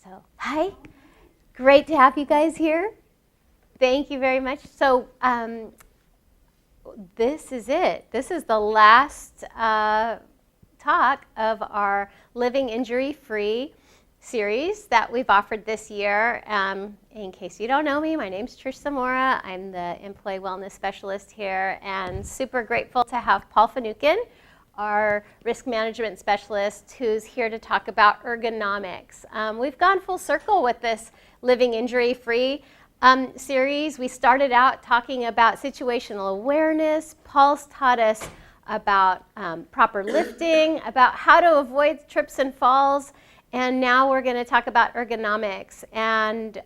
So, hi. Great to have you guys here. Thank you very much. So, this is it. This is the last talk of our Living Injury-Free series that we've offered this year. In case you don't know me, my name's Trish Zamora. I'm the Employee Wellness Specialist here, and super grateful to have Paul Finucane, our risk management specialist, who's here to talk about ergonomics. We've gone full circle with this Living Injury-Free series. We started out talking about situational awareness. Paul's taught us about proper lifting, about how to avoid trips and falls, and now we're going to talk about ergonomics. And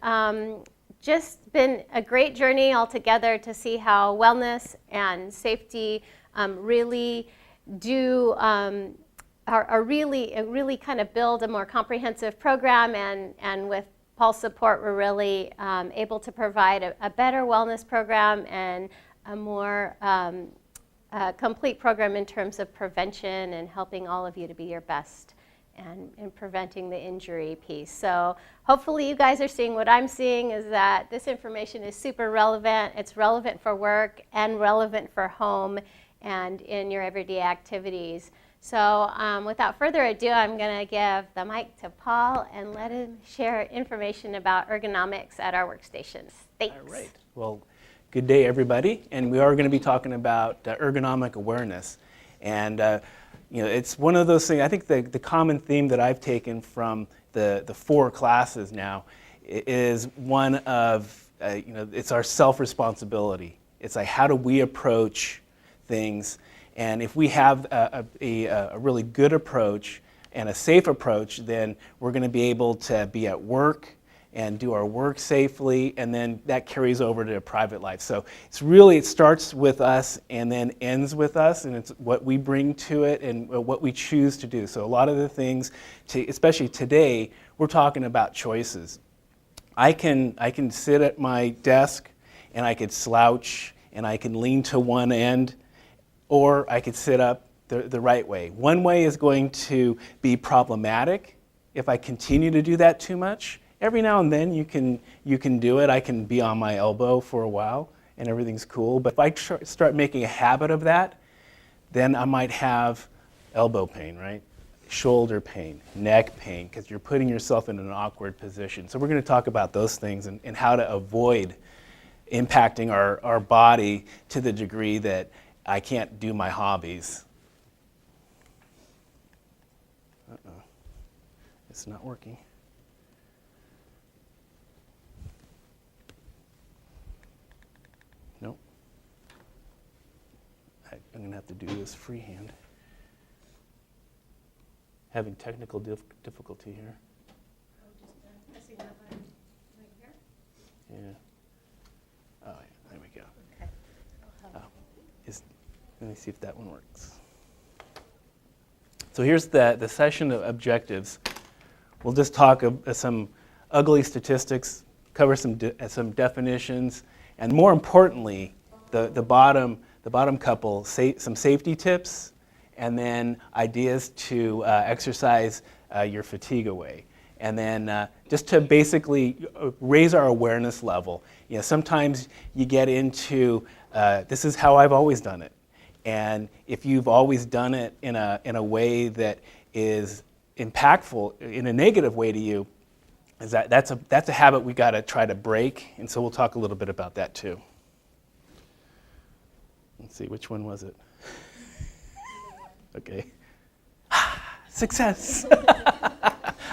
just been a great journey altogether to see how wellness and safety really do are really kind of build a more comprehensive program, and with Paul's support, we're really able to provide a better wellness program and a more complete program in terms of prevention and helping all of you to be your best and preventing the injury piece. So hopefully you guys are seeing what I'm seeing, is that this information is super relevant. It's relevant for work and relevant for home and in your everyday activities. So without further ado, I'm going to give the mic to Paul and let him share information about ergonomics at our workstations. Thanks. All right. Well, good day, everybody. And we are going to be talking about ergonomic awareness. And it's one of those things, I think the common theme that I've taken from the 4 classes now is one of, it's our self-responsibility. It's like, how do we approach things? And if we have a really good approach and a safe approach, then we're going to be able to be at work and do our work safely, and then that carries over to private life. So it starts with us and then ends with us, and it's what we bring to it and what we choose to do. So a lot of the things, especially today, we're talking about choices. I can sit at my desk and I could slouch and I can lean to one end, or I could sit up the right way. One way is going to be problematic if I continue to do that too much. Every now and then you can do it. I can be on my elbow for a while and everything's cool. But if I start making a habit of that, then I might have elbow pain, right? Shoulder pain, neck pain, because you're putting yourself in an awkward position. So we're going to talk about those things and how to avoid impacting our body to the degree that I can't do my hobbies. It's not working. Nope. I'm going to have to do this freehand. Having technical difficulty here. Just pressing that button right here. Yeah. Oh, yeah, there we go. Okay. Let me see if that one works. So here's the session of objectives. We'll just talk some ugly statistics, cover some definitions, and more importantly, the bottom couple, some safety tips, and then ideas to exercise your fatigue away. And then just to basically raise our awareness level. Sometimes you get into, this is how I've always done it. And if you've always done it in a way that is impactful in a negative way to you, that's a habit we got to try to break. And so we'll talk a little bit about that too. Let's see, which one was it? Okay. Success!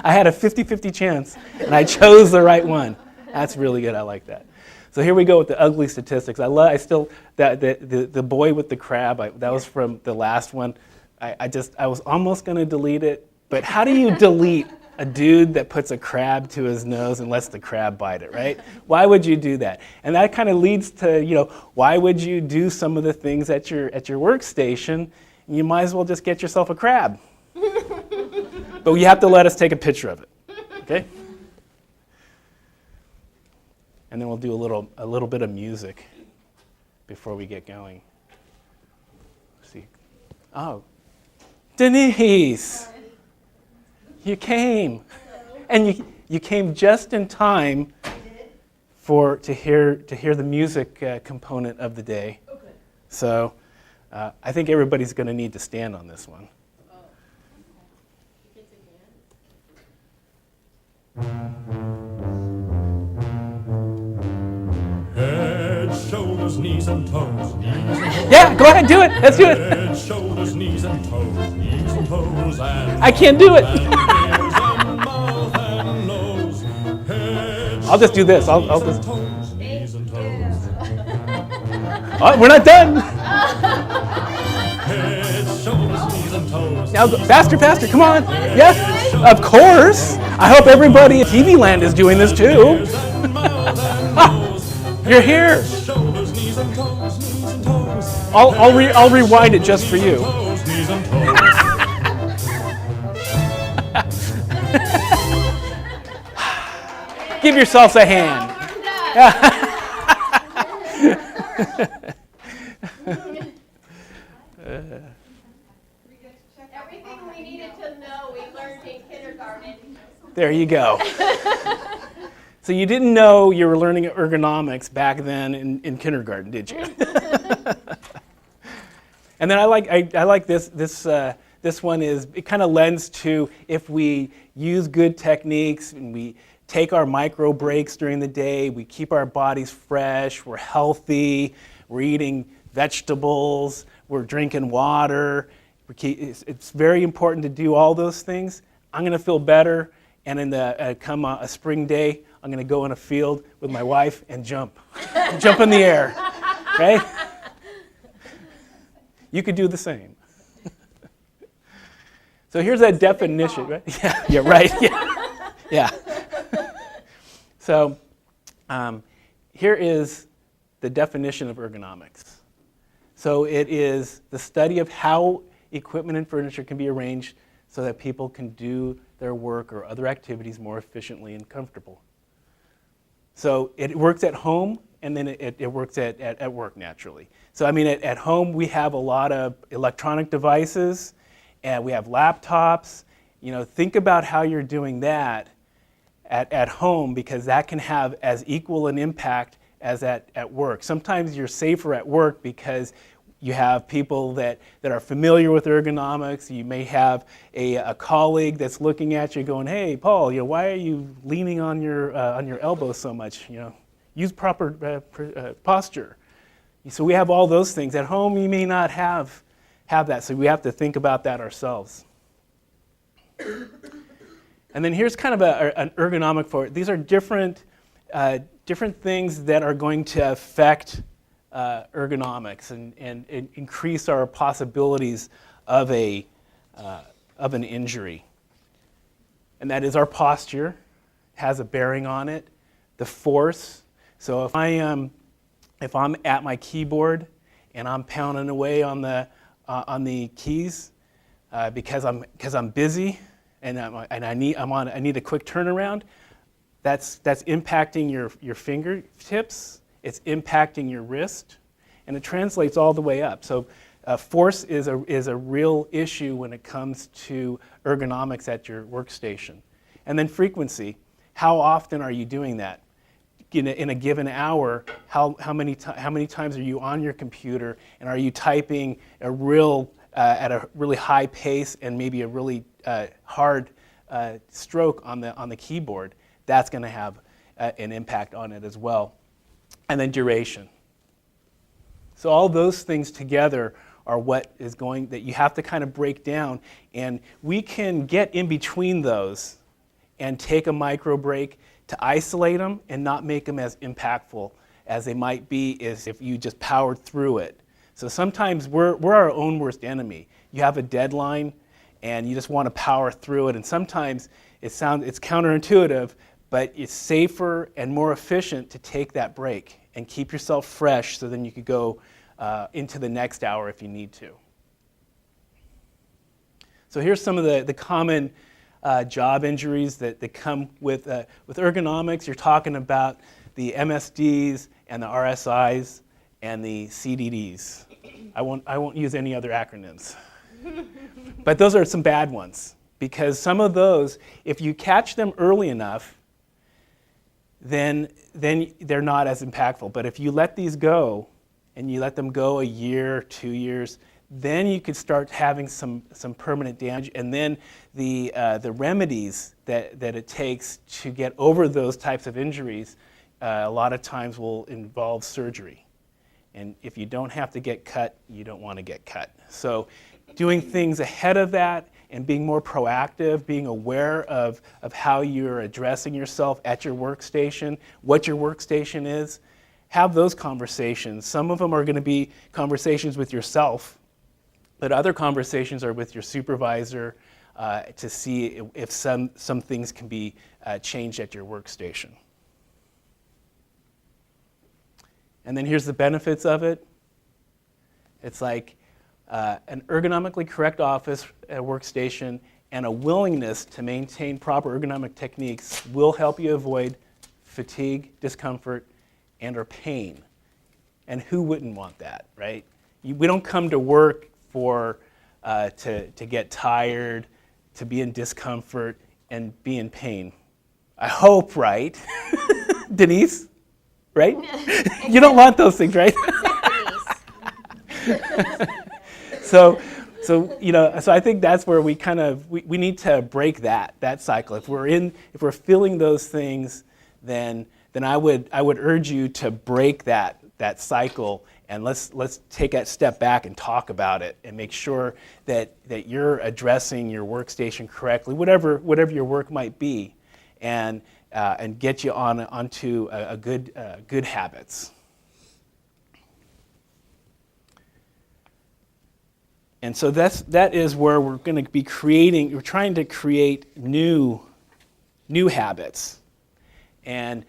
I had a 50-50 chance, and I chose the right one. That's really good. I like that. So here we go with the ugly statistics. The boy with the crab, that was from the last one. I was almost going to delete it, but how do you delete a dude that puts a crab to his nose and lets the crab bite it, right? Why would you do that? And that kind of leads to, why would you do some of the things at your workstation? You might as well just get yourself a crab. But you have to let us take a picture of it, okay? And then we'll do a little bit of music before we get going. Let's see. Oh, Denise, you came. And You came just in time to hear the music component of the day. Oh, good. So I think everybody's going to need to stand on this one. Head, shoulders, knees and toes. Knees and toes. Yeah, go ahead, do it. Let's do it. Head, shoulders, knees and toes. Knees and toes and I can't do it. and ears and mouth and nose. Head, I'll just do this. I'll shoulders, just. toes, knees and toes. Oh, we're not done. Head, shoulders, knees and toes. Now, faster, faster. Come on. Yes, of course. I hope everybody at TV Land is doing this too. Ears and mouth and nose. You're here. Shoulders, knees and toes, knees and toes. I'll rewind it just for you. Toes, knees and toes. Give yourselves a hand. Everything we needed to know, we learned in kindergarten. There you go. So you didn't know you were learning ergonomics back then in kindergarten, did you? And then I like this. This one is, it kind of lends to if we use good techniques and we take our micro breaks during the day, we keep our bodies fresh, we're healthy, we're eating vegetables, we're drinking water. It's very important to do all those things. I'm going to feel better, and in the come a spring day, I'm going to go in a field with my wife and jump in the air, right? You could do the same. So here's that definition, right? Yeah, right. Yeah. So here is the definition of ergonomics. So it is the study of how equipment and furniture can be arranged so that people can do their work or other activities more efficiently and comfortable. So it works at home, and then it works at work naturally. So I mean, at home we have a lot of electronic devices, and we have laptops. You know, think about how you're doing that at home, because that can have as equal an impact as at work. Sometimes you're safer at work because you have people that are familiar with ergonomics. You may have a colleague that's looking at you going, "Hey, Paul, why are you leaning on your elbow so much? Use proper posture." So we have all those things. At home, you may not have that, so we have to think about that ourselves. And then here's kind of an ergonomic for it. These are different things that are going to affect ergonomics and increase our possibilities of an injury. And that is our posture has a bearing on it, the force. So if I'm at my keyboard and I'm pounding away on the keys because I'm busy and I need a quick turnaround, that's impacting your fingertips. It's impacting your wrist, and it translates all the way up. So force is a real issue when it comes to ergonomics at your workstation. And then frequency. How often are you doing that? In a given hour, how many times are you on your computer, and are you typing at a really high pace and maybe a really hard stroke on the keyboard? That's going to have an impact on it as well. And then duration. So all those things together are what is that you have to kind of break down, and we can get in between those and take a micro break to isolate them and not make them as impactful as they might be if you just powered through it. So sometimes we're our own worst enemy. You have a deadline and you just want to power through it, and sometimes it's counterintuitive, but it's safer and more efficient to take that break and keep yourself fresh so then you could go into the next hour if you need to. So here's some of the common job injuries that come with ergonomics. You're talking about the MSDs and the RSIs and the CDDs. I won't use any other acronyms. But those are some bad ones, because some of those, if you catch them early enough then they're not as impactful. But if you let these go, and you let them go a year, 2 years, then you could start having some permanent damage, and then the remedies that it takes to get over those types of injuries a lot of times will involve surgery. And if you don't have to get cut, you don't want to get cut. So doing things ahead of that and being more proactive, being aware of how you're addressing yourself at your workstation, what your workstation is, have those conversations. Some of them are going to be conversations with yourself, but other conversations are with your supervisor to see if some things can be changed at your workstation. And then here's the benefits of it. It's like an ergonomically correct office workstation and a willingness to maintain proper ergonomic techniques will help you avoid fatigue, discomfort, and or pain. And who wouldn't want that, right? We don't come to work to get tired, to be in discomfort, and be in pain. I hope, right? Denise, right? You don't want those things, right? So I think that's where we we need to break that cycle. If we're feeling those things, then I would urge you to break that cycle, and let's take that step back and talk about it and make sure that you're addressing your workstation correctly, whatever your work might be, and get you onto a good habits. And so that is where we're going to be we're trying to create new habits, and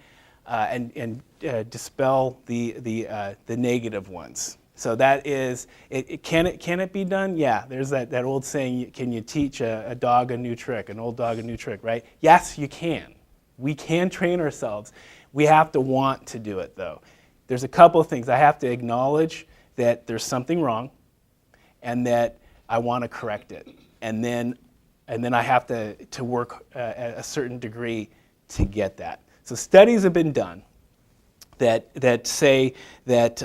dispel the negative ones. So that is, can it be done? Yeah, there's that old saying, can you teach a dog a new trick, an old dog a new trick, right? Yes, you can. We can train ourselves. We have to want to do it, though. There's a couple of things. I have to acknowledge that there's something wrong, and that I want to correct it. And then I have to work at a certain degree to get that. So studies have been done that say that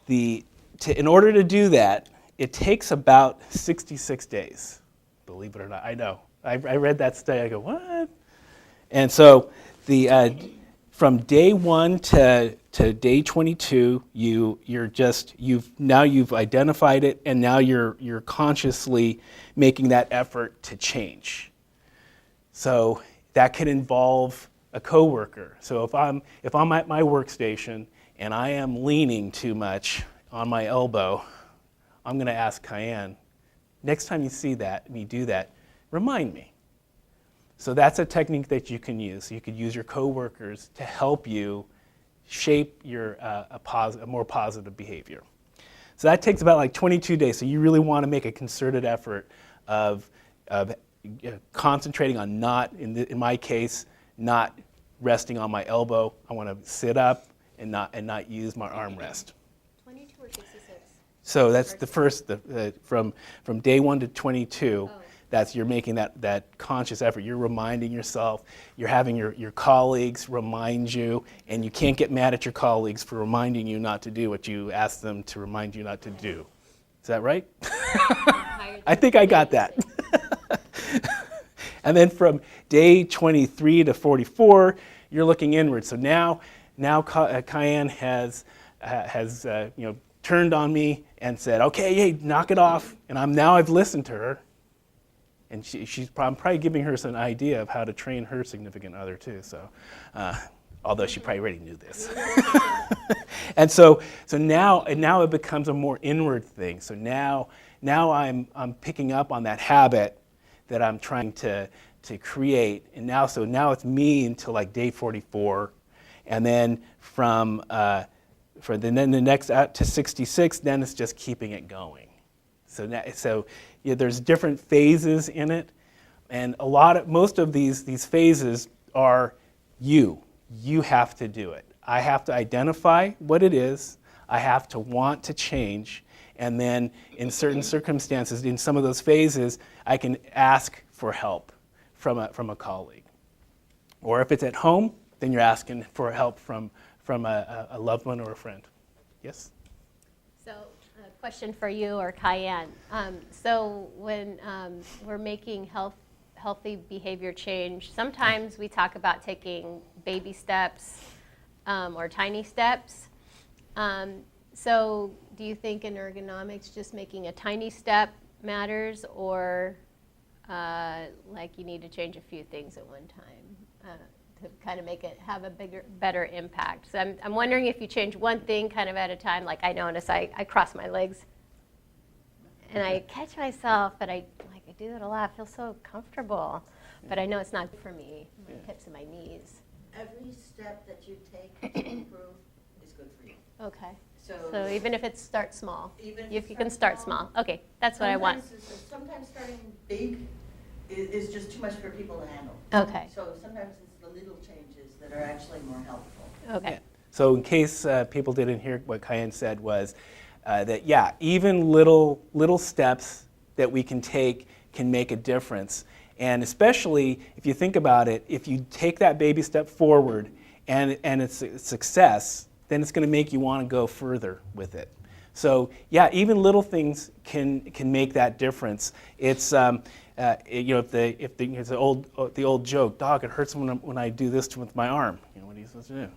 in order to do that, it takes about 66 days. Believe it or not, I know. I read that study. I go, what? And so from day 1 to day 22, you've identified it, and now you're consciously making that effort to change. So that can involve a coworker. So if I'm at my workstation and I am leaning too much on my elbow, I'm going to ask Cayenne, next time you see that and you do that, remind me. So that's a technique that you can use. You could use your coworkers to help you shape your a more positive behavior. So that takes about like 22 days. So you really want to make a concerted effort of concentrating on in my case, not resting on my elbow. I want to sit up and not use my armrest. 22 or 66? So that's the first, from day 1 to 22. Oh. That's you're making that conscious effort. You're reminding yourself. You're having your colleagues remind you, and you can't get mad at your colleagues for reminding you not to do what you asked them to remind you not to do. Is that right? I think I got that. And then from day 23 to 44, you're looking inward. So now Cayenne has turned on me and said, "Okay, hey, knock it off." And I've listened to her. And I'm probably giving her some idea of how to train her significant other too. So, although she probably already knew this. And so now it becomes a more inward thing. So now I'm picking up on that habit that I'm trying to create. And now it's me until like day 44, and then from the next out to 66, then it's just keeping it going. So there's different phases in it, and most of these phases are you. You have to do it. I have to identify what it is. I have to want to change, and then in certain circumstances, in some of those phases, I can ask for help from a colleague. Or if it's at home, then you're asking for help from a loved one or a friend. Yes? So, a question for you or Cayenne. So, when we're making healthy behavior change, sometimes we talk about taking baby steps or tiny steps. So, do you think in ergonomics just making a tiny step matters, or like you need to change a few things at one time to kind of make it have a better impact? So I'm wondering if you change one thing kind of at a time. Like I notice I cross my legs and I catch myself, but I do that a lot. I feel so comfortable, but I know it's not good for me, my hips and my knees. Every step that you take to improve is good for you. Okay. So, So even if it starts small, even if if it you can starts start small. Okay, that's what I want. Sometimes starting big is just too much for people to handle. Okay. So sometimes it's the little changes that are actually more helpful. Okay. Yeah. So in case people didn't hear what Cayenne said was that, yeah, even little steps that we can take can make a difference. And especially if you think about it, if you take that baby step forward and it's a success, then it's going to make you want to go further with it. So yeah, even little things can make that difference. It's if it's the old joke, Doc, it hurts when I do this with my arm. You know, what are you supposed to do?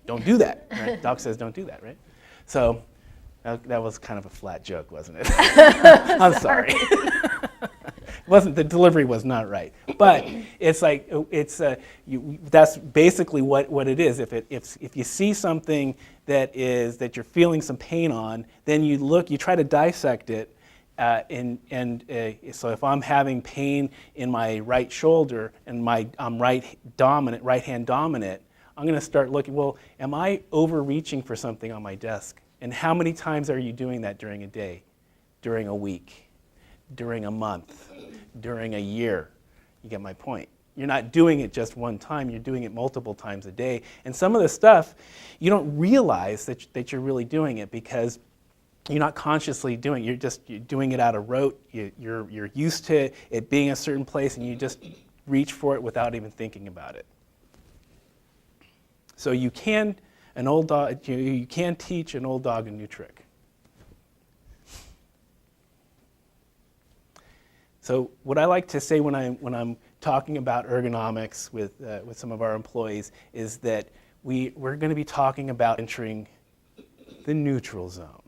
Don't do that. Right? Doc says don't do that, right? So that was kind of a flat joke, wasn't it? I'm sorry. The delivery was not right, but it's like that's basically what it is. If you see something that you're feeling some pain on, then you try to dissect it, so if I'm having pain in my right shoulder and I'm right hand dominant, I'm going to start looking. Well, am I overreaching for something on my desk? And how many times are you doing that during a day, during a week, during a month, during a year? You get my point. You're not doing it just one time, you're doing it multiple times a day. And some of the stuff, you don't realize that you're really doing it because you're not consciously doing it. You're doing it out of rote. You're used to it being a certain place and you just reach for it without even thinking about it. So you can teach an old dog a new trick. So what I like to say when I'm talking about ergonomics with some of our employees is that we're going to be talking about entering the neutral zone.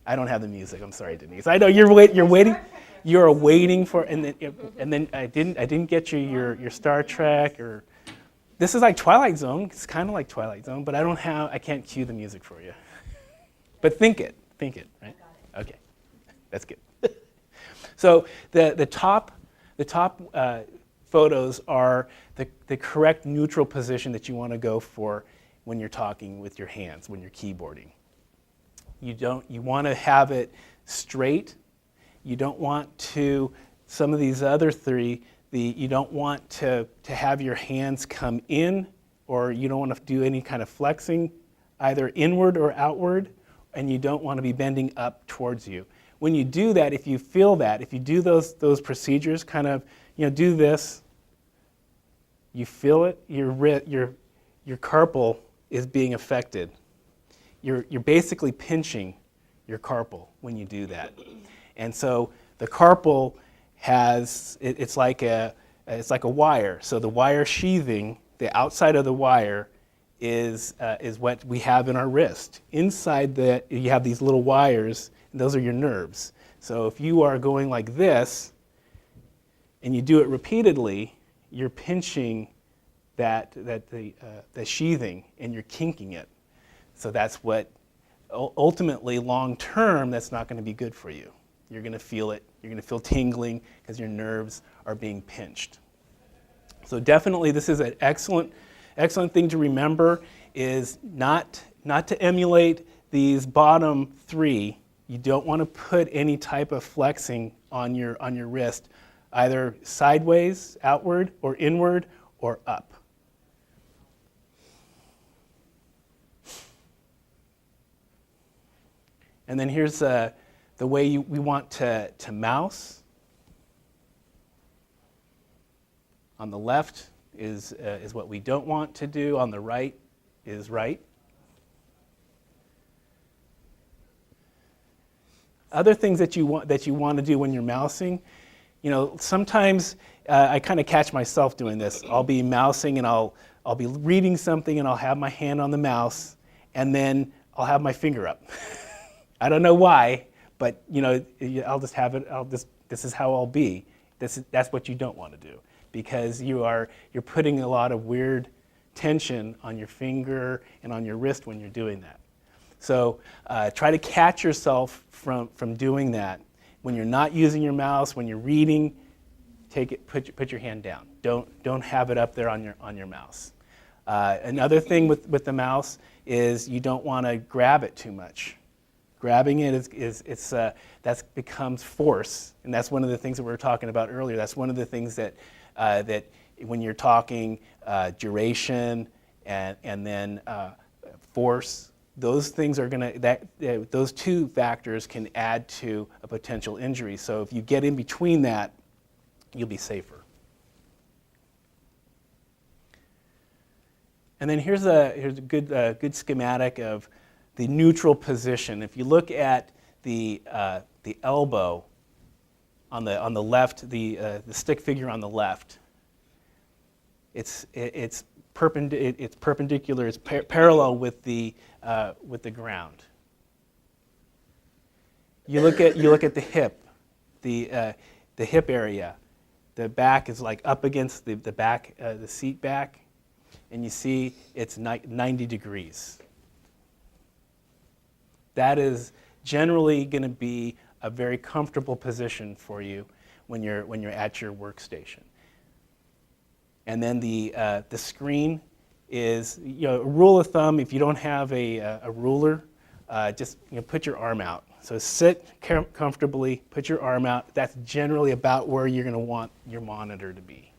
I don't have the music. I'm sorry, Denise. I know you're waiting. You're waiting for, and then I didn't get your Star Trek or. This is like Twilight Zone. It's kind of like Twilight Zone, but I can't cue the music for you. But think it, right? Okay, that's good. So the top photos are the correct neutral position that you want to go for when you're talking with your hands, when you're keyboarding. You want to have it straight. You don't want to, some of these other three, you don't want to have your hands come in, or you don't want to do any kind of flexing, either inward or outward, and you don't want to be bending up towards you. When you do that, if you feel that, if you do those procedures, kind of, do this, you feel it, your carpal is being affected. You're basically pinching your carpal when you do that. And so the carpal it's like a wire. So the wire sheathing, the outside of the wire, is what we have in our wrist. Inside that, you have these little wires, and those are your nerves. So if you are going like this, and you do it repeatedly, you're pinching the sheathing, and you're kinking it. So that's what, ultimately, long term, that's not going to be good for you. You're going to feel it. You're going to feel tingling because your nerves are being pinched. So definitely, this is an excellent thing to remember, is not to emulate these bottom three. You don't want to put any type of flexing on your wrist, either sideways, outward, or inward, or up. And then here's the way we want to mouse. On the left is what we don't want to do. On the right is right. Other things that you want to do when you're mousing, sometimes I kind of catch myself doing this. I'll be mousing and I'll be reading something and I'll have my hand on the mouse and then I'll have my finger up. I don't know why, but I'll just have it. This is how I'll be. That's what you don't want to do, because you're putting a lot of weird tension on your finger and on your wrist when you're doing that. So try to catch yourself from doing that. When you're not using your mouse, when you're reading, put your hand down. Don't have it up there on your mouse. Another thing with the mouse is you don't want to grab it too much. Grabbing it that becomes force, and that's one of the things that we were talking about earlier. That's one of the things that when you're talking duration and then force, those things are those two factors can add to a potential injury. So if you get in between that, you'll be safer. And then here's a good schematic of the neutral position. If you look at the elbow on the left, the stick figure on the left, it's perpendicular. It's parallel with the ground. You look at the hip, the hip area. The back is like up against the back, the seat back, and you see it's 90 degrees. That is generally going to be a very comfortable position for you when you're at your workstation. And then the screen is, a rule of thumb. If you don't have a ruler, just put your arm out. So sit comfortably, put your arm out. That's generally about where you're going to want your monitor to be.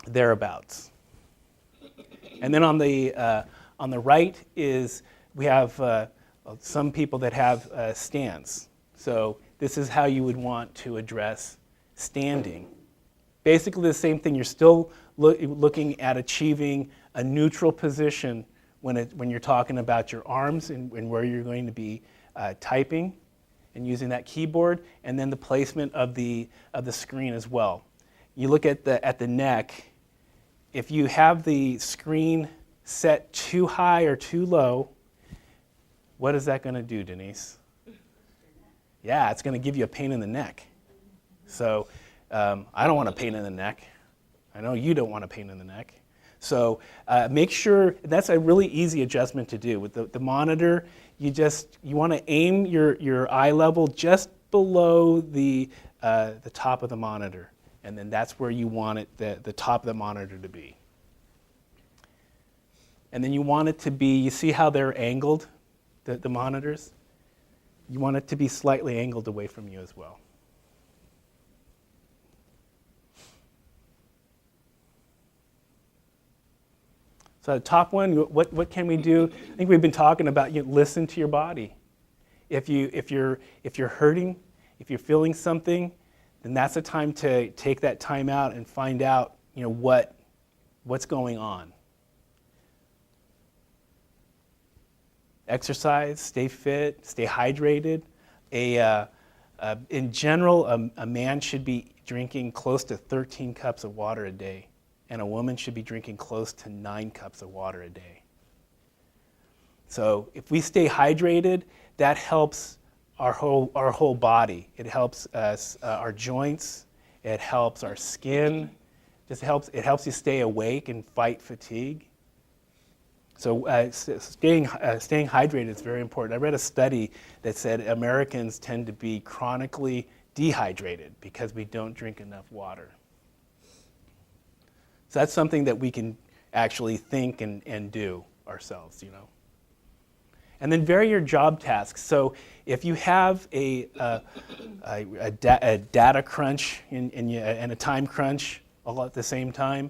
Thereabouts. And then on the right is we have some people that have stands. So this is how you would want to address standing. Basically the same thing. You're still looking at achieving a neutral position when you're talking about your arms and where you're going to be typing and using that keyboard, and then the placement of the screen as well. You look at the neck. If you have the screen set too high or too low, what is that going to do, Denise? Yeah, it's going to give you a pain in the neck. So I don't want a pain in the neck. I know you don't want a pain in the neck. So make sure, that's a really easy adjustment to do. With the monitor, you want to aim your eye level just below the top of the monitor. And then that's where you want it, the top of the monitor to be. And then you want it to be, you see how they're angled, the monitors? You want it to be slightly angled away from you as well. So the top one, what can we do? I think we've been talking about, listen to your body. If you're hurting, if you're feeling something, then that's a time to take that time out and find out, what's going on. Exercise, stay fit, stay hydrated. In general, a man should be drinking close to 13 cups of water a day, and a woman should be drinking close to 9 cups of water a day. So if we stay hydrated, that helps our whole body. It helps us, our joints. It helps our skin. It helps you stay awake and fight fatigue. So staying hydrated is very important. I read a study that said Americans tend to be chronically dehydrated because we don't drink enough water. So that's something that we can actually think and do ourselves, And then vary your job tasks. So if you have a data crunch and a time crunch all at the same time,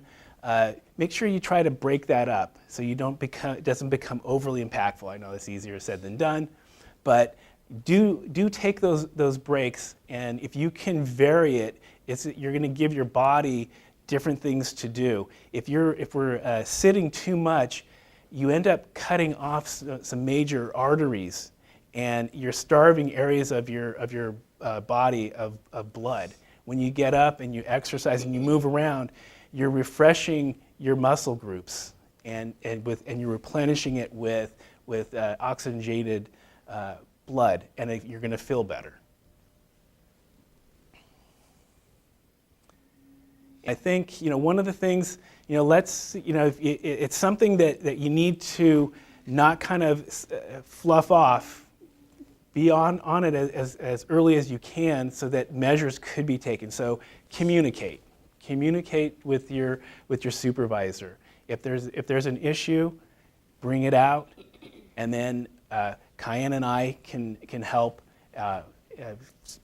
make sure you try to break that up so it doesn't become overly impactful. I know it's easier said than done, but do take those breaks, and if you can vary it, You're going to give your body different things to do. If we're sitting too much, you end up cutting off some major arteries, and you're starving areas of your body of blood. When you get up and you exercise and you move around, you're refreshing your muscle groups, and you're replenishing it with oxygenated blood, and you're going to feel better. I think one of the things it's something that you need to not kind of fluff off. Be on it as early as you can, so that measures could be taken. So communicate with your supervisor. If there's an issue, bring it out, and then Cayenne and I can help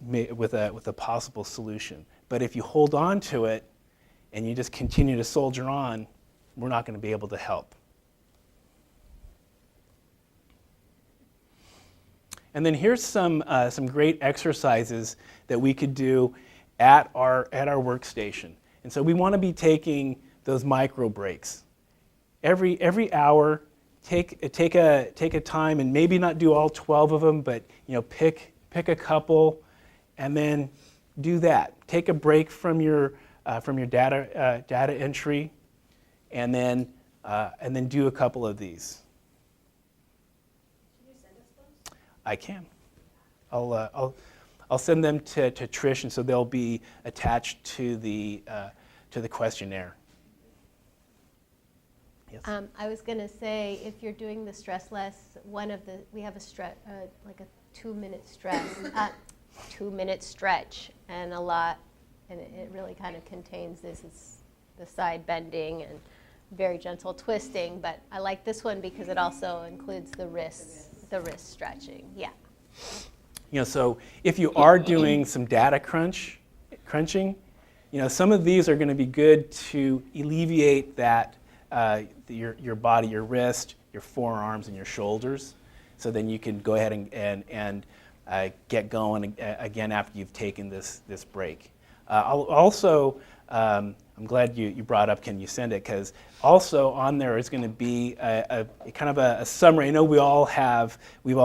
with a possible solution. But if you hold on to it and you just continue to soldier on, we're not going to be able to help. And then here's some great exercises that we could do at our workstation. And so we want to be taking those micro breaks. Every hour, take a time, and maybe not do all 12 of them, but pick a couple, and then do that. Take a break from your data entry, and then do a couple of these. I can. I'll send them to Trish, and so they'll be attached to the questionnaire. Yes. I was going to say, if you're doing the stress less, we have like a 2-minute stress, 2-minute stretch, and it really kind of contains this. It's the side bending and very gentle twisting, but I like this one because it also includes the wrist stretching. Yeah. So if you are doing some data crunching, some of these are going to be good to alleviate that your body, your wrist, your forearms, and your shoulders. So then you can go ahead and get going again after you've taken this break. I'm glad you brought up, can you send it? Because also on there is going to be a kind of a summary. I know we've all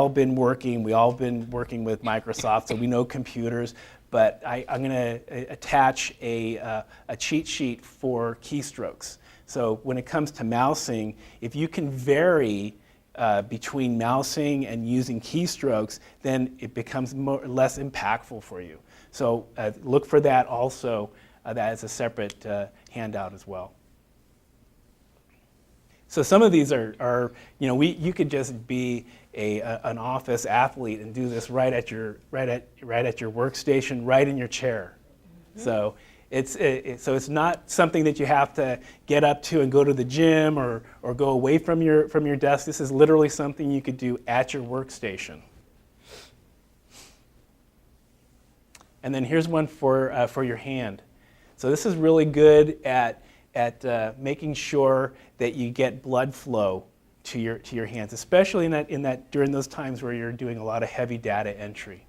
been working with Microsoft, so we know computers, but I'm going to attach a cheat sheet for keystrokes. So when it comes to mousing, if you can vary between mousing and using keystrokes, then it becomes less impactful for you. So look for that also. That is a separate handout as well. So some of these are you could just be an office athlete and do this right at your workstation, right in your chair. Mm-hmm. So it's not something that you have to get up to and go to the gym or go away from your desk. This is literally something you could do at your workstation. And then here's one for your hand. So this is really good at making sure that you get blood flow to your hands, especially in that during those times where you're doing a lot of heavy data entry.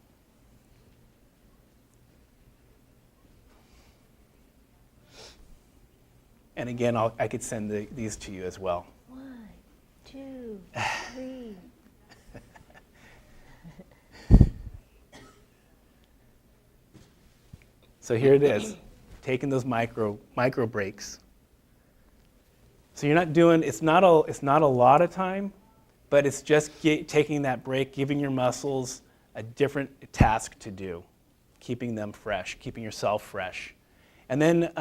And again, I could send these to you as well. 1, 2, 3. So here it is, taking those micro breaks. So you're not doing, it's not a lot of time, but it's just taking that break, giving your muscles a different task to do, keeping them fresh, keeping yourself fresh. And then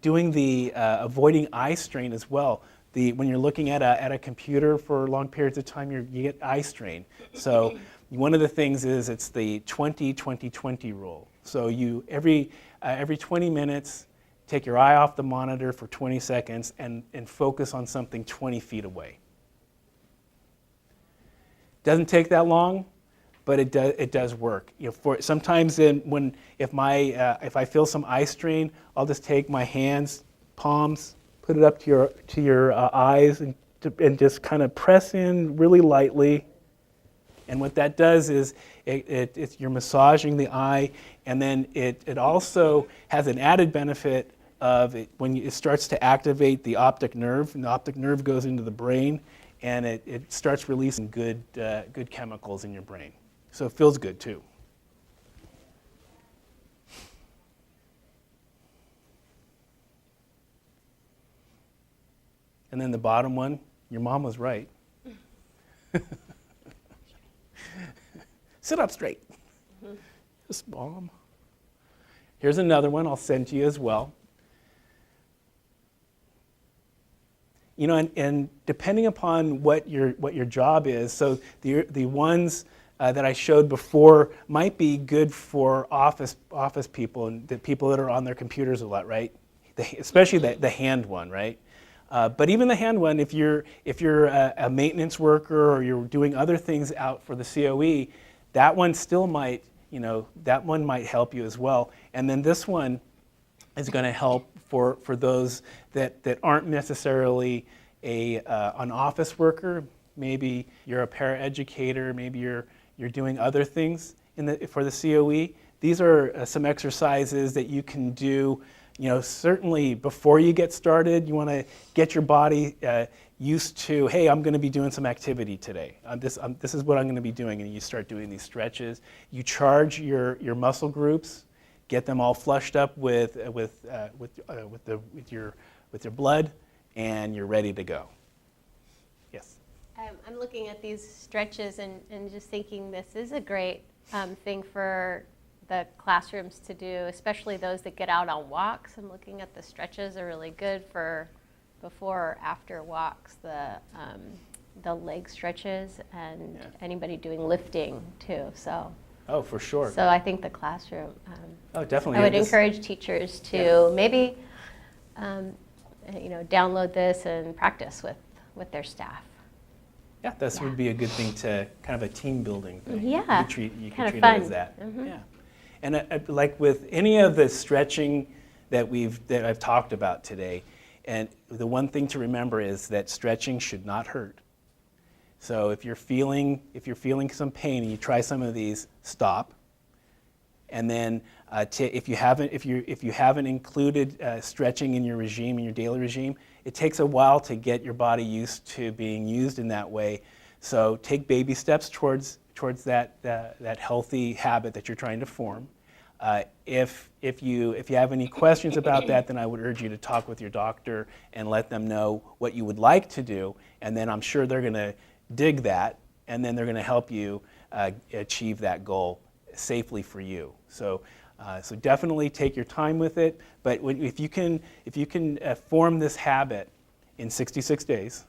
doing the avoiding eye strain as well. When you're looking at a computer for long periods of time, you get eye strain. So one of the things is it's the 20-20-20 rule. So you every 20 minutes, take your eye off the monitor for 20 seconds and focus on something 20 feet away. Doesn't take that long, but it does work. Sometimes if I feel some eye strain, I'll just take my hands, palms, put it up to your eyes, and just kind of press in really lightly, And what that does is you're massaging the eye, and then it also has an added benefit of when it starts to activate the optic nerve, and the optic nerve goes into the brain, and it starts releasing good chemicals in your brain. So it feels good too. And then the bottom one, your mom was right. Sit up straight. Yes, Mom. Here's another one I'll send to you as well. You know, and depending upon what your job is, so the ones that I showed before might be good for office people and the people that are on their computers a lot, right? Especially the hand one, right? But even the hand one, if you're a maintenance worker or you're doing other things out for the COE, that one still might, that one might help you as well. And then this one is going to help for those that aren't necessarily an office worker. Maybe you're a paraeducator. Maybe you're doing other things for the COE. These are some exercises that you can do. Certainly before you get started, you want to get your body used to, hey, I'm going to be doing some activity today. This is what I'm going to be doing, and you start doing these stretches. You charge your muscle groups, get them all flushed up with your blood, and you're ready to go. Yes. I'm looking at these stretches and just thinking this is a great thing for the classrooms to do, especially those that get out on walks. I'm looking at the stretches are really good for before or after walks, the leg stretches, and anybody doing lifting too. So. Oh, for sure. So I think the classroom. Oh, definitely. I would encourage teachers to maybe, download this and practice with their staff. Yeah, this would be a good thing to kind of a team building thing. Yeah, you can treat kind of it fun. as that. Mm-hmm. Yeah, and like with any of the stretching that I've talked about today, and the one thing to remember is that stretching should not hurt. So if you're feeling some pain and you try some of these, stop. And then if you haven't included stretching in your regime, in your daily regime, it takes a while to get your body used to being used in that way. So take baby steps towards that healthy habit that you're trying to form. If you have any questions about that, then I would urge you to talk with your doctor and let them know what you would like to do, and then I'm sure they're going to dig that, and then they're going to help you achieve that goal safely for you. So definitely take your time with it. But if you can form this habit in 66 days,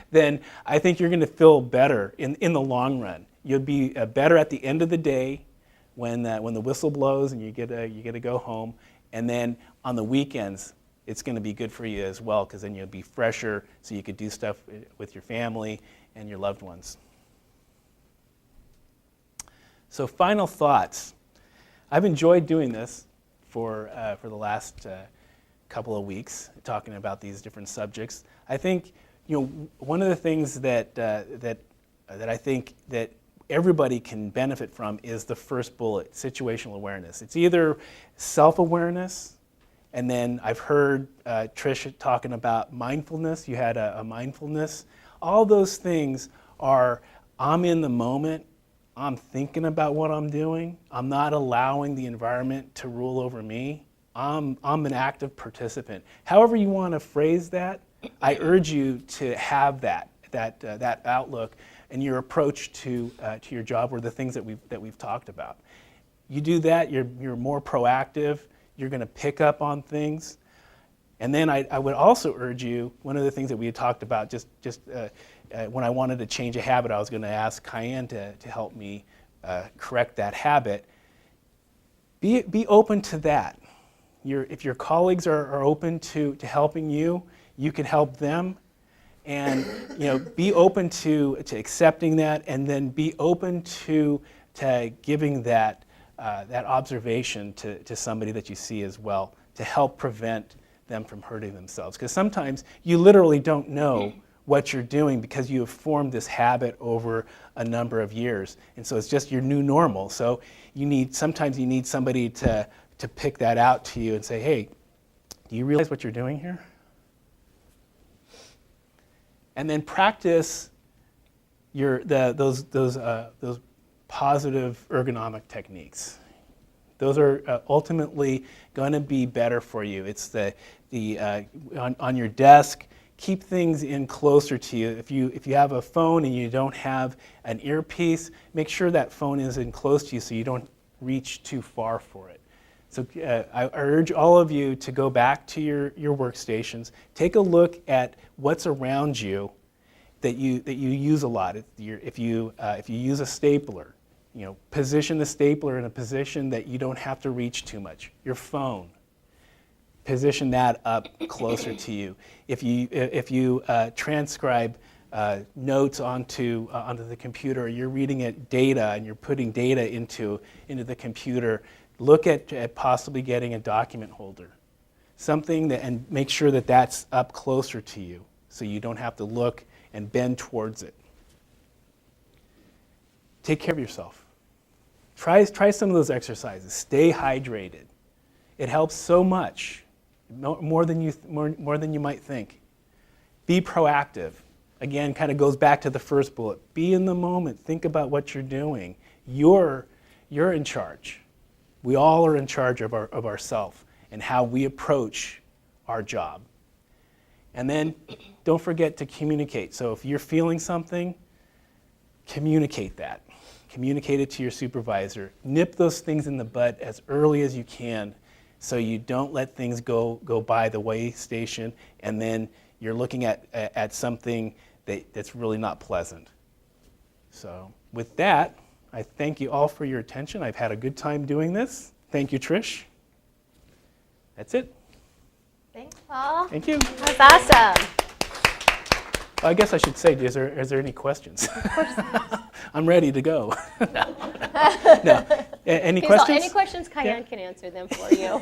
then I think you're going to feel better in the long run. You'll be better at the end of the day when the whistle blows and you get to go home, and then on the weekends it's going to be good for you as well, because then you'll be fresher, so you could do stuff with your family and your loved ones. So final thoughts. I've enjoyed doing this for the last couple of weeks, talking about these different subjects. I think one of the things that I think that everybody can benefit from is the first bullet, situational awareness. It's either self-awareness, and then I've heard Trish talking about mindfulness. You had a mindfulness. All those things are, I'm in the moment. I'm thinking about what I'm doing. I'm not allowing the environment to rule over me. I'm an active participant. However you want to phrase that, I urge you to have that outlook in your approach to your job, or the things that we've talked about. You do that, you're more proactive. You're going to pick up on things. And then I would also urge you, one of the things that we had talked about just when I wanted to change a habit, I was going to ask Cayenne to help me correct that habit. Be open to that. If your colleagues are open to helping you, you can help them. And be open to accepting that, and then be open to giving that observation to somebody that you see as well, to help prevent them from hurting themselves. Because sometimes you literally don't know what you're doing because you have formed this habit over a number of years. And so it's just your new normal. So sometimes you need somebody to pick that out to you and say, hey, do you realize what you're doing here? And then practice those positive ergonomic techniques. Those are ultimately going to be better for you. It's on your desk, keep things in closer to you. If you have a phone and you don't have an earpiece, make sure that phone is in close to you so you don't reach too far for it. So I urge all of you to go back to your workstations, take a look at what's around you that you use a lot. If you use a stapler, position the stapler in a position that you don't have to reach too much. Your phone, position that up closer to you. If you transcribe notes onto the computer, or you're reading data and you're putting data into the computer, look at possibly getting a document holder, and make sure that that's up closer to you, so you don't have to look and bend towards it. Take care of yourself. Try some of those exercises. Stay hydrated. It helps so much, more than you might think. Be proactive. Again, kind of goes back to the first bullet. Be in the moment. Think about what you're doing. You're in charge. We all are in charge of ourselves and how we approach our job. And then don't forget to communicate. So if you're feeling something, communicate that. Communicate it to your supervisor. Nip those things in the bud as early as you can so you don't let things go by the way station and then you're looking at something that's really not pleasant. So with that, I thank you all for your attention. I've had a good time doing this. Thank you, Trish. That's it. Thanks, Paul. Thank you. That's awesome. I guess I should say, is there any questions? Of course. I'm ready to go. No. Any Okay, questions? so any questions, Cayenne Yeah. can answer them for you.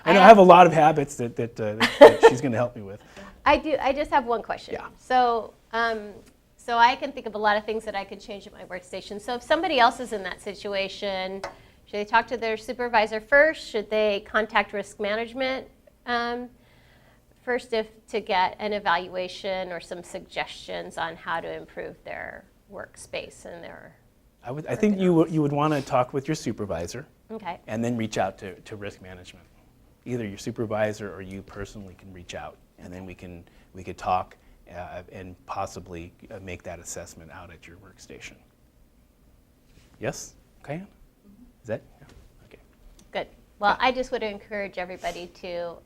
I know I have a lot of habits that she's going to help me with. I do. I just have one question. Yeah. So I can think of a lot of things that I could change at my workstation. So if somebody else is in that situation, should they talk to their supervisor first? Should they contact risk management first to get an evaluation or some suggestions on how to improve their workspace and their? I think you would want to talk with your supervisor. Okay. And then reach out to risk management. Either your supervisor or you personally can reach out, and then we could talk and possibly make that assessment out at your workstation. Yes? Okay. Is that? Yeah. Okay. Good. Well, I just would encourage everybody to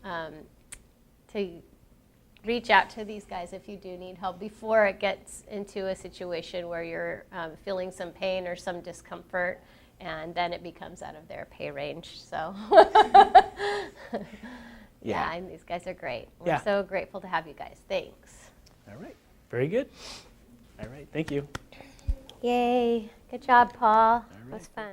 reach out to these guys if you do need help before it gets into a situation where you're feeling some pain or some discomfort, and then it becomes out of their pay range. So, yeah, and these guys are great. We're so grateful to have you guys. Thanks. All right. Very good. All right. Thank you. Yay. Good job, Paul. right. It was fun.